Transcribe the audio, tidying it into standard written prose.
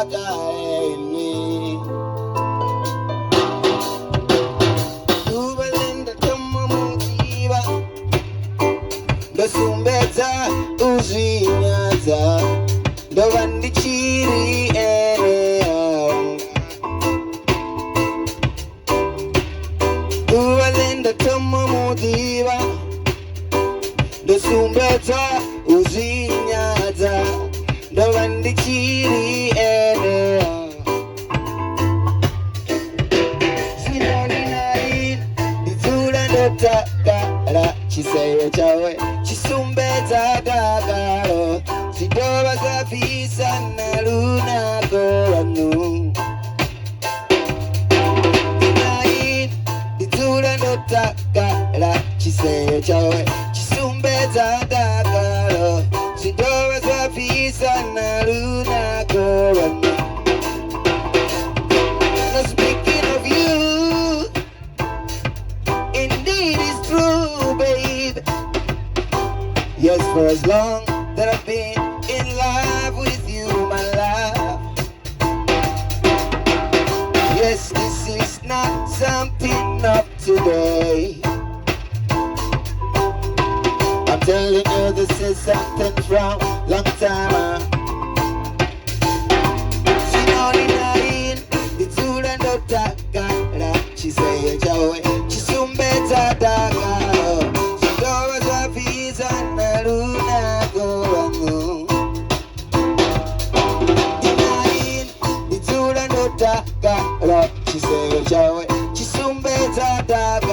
dagaeni ubalenda tomo mudiva ndosumbedza uzvinyaza ndova ndichiri ubalenda tomo mudiva ndosumbedza uzvinyaza ndova ndichiri sinoninain ndidzula ndotakala chiseyo chawe chisumbedza dagalo zvidova zvabvisa narunako vanhu inain ndidzula ndotakala chiseyo chawe chisumbedza dagalo zvidova zvabvisa narunako vanhu. Now speaking of you, indeed it's true, babe. Yes, for as long that I've been in love with you, my love. Yes, this is not something of today. I'm telling you, this is something from long time. Sinoninain, ndidzula ndotakala chiseyo chawe chisumbedza dagalo zvidova zvabvisa narunako vanhu. Inain, ndidzula ndotakala chiseyo chawe chisumbedza dagalo